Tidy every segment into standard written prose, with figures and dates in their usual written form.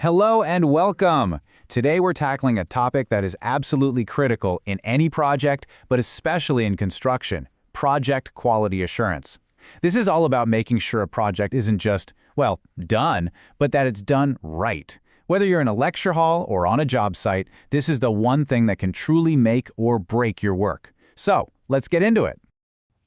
Hello and welcome! Today we're tackling a topic that is absolutely critical in any project, but especially in construction: project quality assurance. This is all about making sure a project isn't just, well, done, but that it's done right. Whether you're in a lecture hall or on a job site, this is the one thing that can truly make or break your work. So, let's get into it.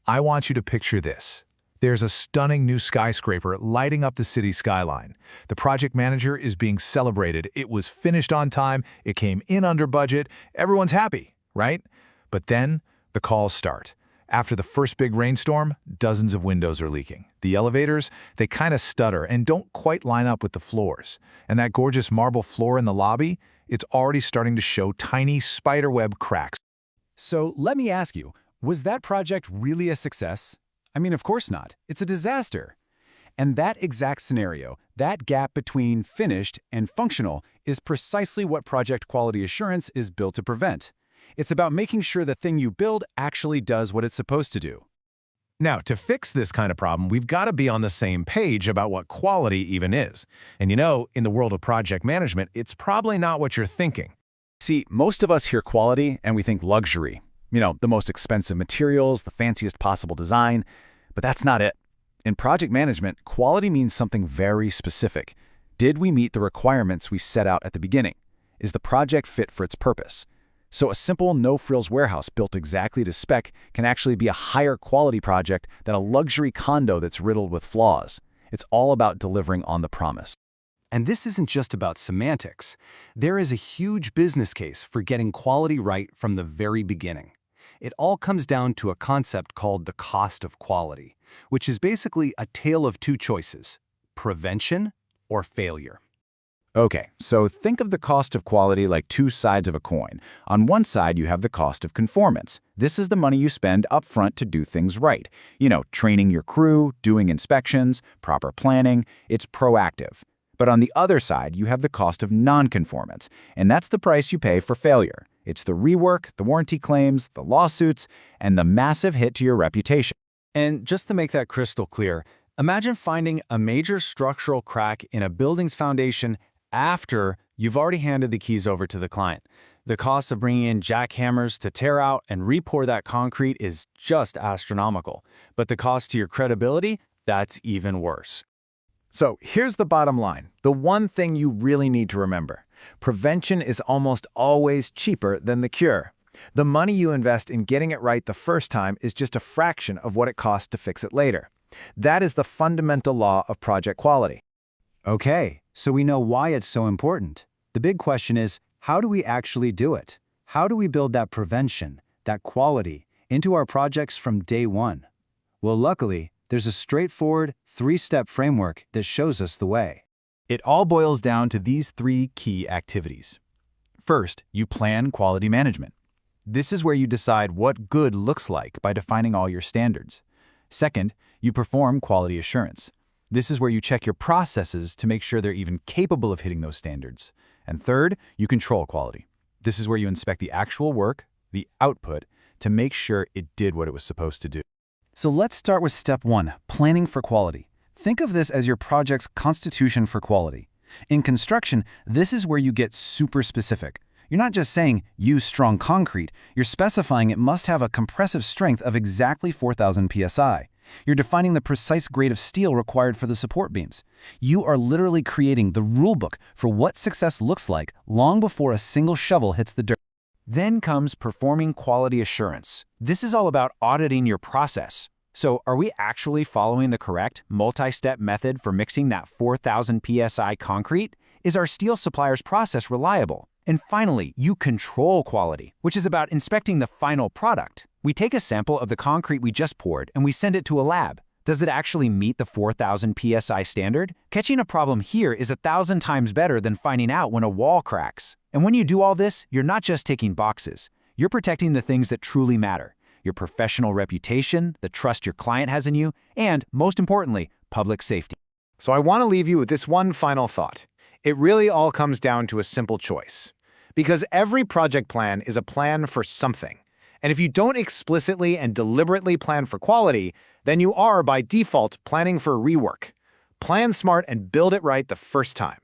I want you to picture this. There's a stunning new skyscraper lighting up the city skyline. The project manager is being celebrated. It was finished on time, it came in under budget, everyone's happy, right? But then, the calls start. After the first big rainstorm, dozens of windows are leaking. The elevators, they kind of stutter and don't quite line up with the floors. And that gorgeous marble floor in the lobby, it's already starting to show tiny spiderweb cracks. So let me ask you, was that project really a success? I mean, of course not. It's a disaster. And that exact scenario, that gap between finished and functional, is precisely what project quality assurance is built to prevent. It's about making sure the thing you build actually does what it's supposed to do. Now, to fix this kind of problem, we've got to be on the same page about what quality even is. And in the world of project management, it's probably not what you're thinking. See, most of us hear quality and we think luxury. The most expensive materials, the fanciest possible design. But that's not it. In project management, quality means something very specific. Did we meet the requirements we set out at the beginning? Is the project fit for its purpose? So a simple no-frills warehouse built exactly to spec can actually be a higher quality project than a luxury condo that's riddled with flaws. It's all about delivering on the promise. And this isn't just about semantics. There is a huge business case for getting quality right from the very beginning. It all comes down to a concept called the cost of quality, which is basically a tale of two choices: prevention or failure. Okay, so think of the cost of quality like two sides of a coin. On one side, you have the cost of conformance. This is the money you spend upfront to do things right. Training your crew, doing inspections, proper planning. It's proactive. But on the other side, you have the cost of non-conformance, and that's the price you pay for failure. It's the rework, the warranty claims, the lawsuits, and the massive hit to your reputation. And just to make that crystal clear, imagine finding a major structural crack in a building's foundation after you've already handed the keys over to the client. The cost of bringing in jackhammers to tear out and re-pour that concrete is just astronomical. But the cost to your credibility, that's even worse. So here's the bottom line, the one thing you really need to remember. Prevention is almost always cheaper than the cure. The money you invest in getting it right the first time is just a fraction of what it costs to fix it later. That is the fundamental law of project quality. Okay, so we know why it's so important. The big question is, how do we actually do it? How do we build that prevention, that quality, into our projects from day one? Well, luckily, there's a straightforward, three-step framework that shows us the way. It all boils down to these three key activities. First, you plan quality management. This is where you decide what good looks like by defining all your standards. Second, you perform quality assurance. This is where you check your processes to make sure they're even capable of hitting those standards. And third, you control quality. This is where you inspect the actual work, the output, to make sure it did what it was supposed to do. So let's start with step one, planning for quality. Think of this as your project's constitution for quality. In construction, this is where you get super specific. You're not just saying, use strong concrete, you're specifying it must have a compressive strength of exactly 4,000 psi. You're defining the precise grade of steel required for the support beams. You are literally creating the rulebook for what success looks like long before a single shovel hits the dirt. Then comes performing quality assurance. This is all about auditing your process. So are we actually following the correct multi-step method for mixing that 4,000 psi concrete? Is our steel supplier's process reliable? And finally, you control quality, which is about inspecting the final product. We take a sample of the concrete we just poured and we send it to a lab. Does it actually meet the 4,000 psi standard? Catching a problem here is 1,000 times better than finding out when a wall cracks. And when you do all this, you're not just ticking boxes. You're protecting the things that truly matter: your professional reputation, the trust your client has in you, and, most importantly, public safety. So I want to leave you with this one final thought. It really all comes down to a simple choice. Because every project plan is a plan for something. And if you don't explicitly and deliberately plan for quality, then you are, by default, planning for rework. Plan smart and build it right the first time.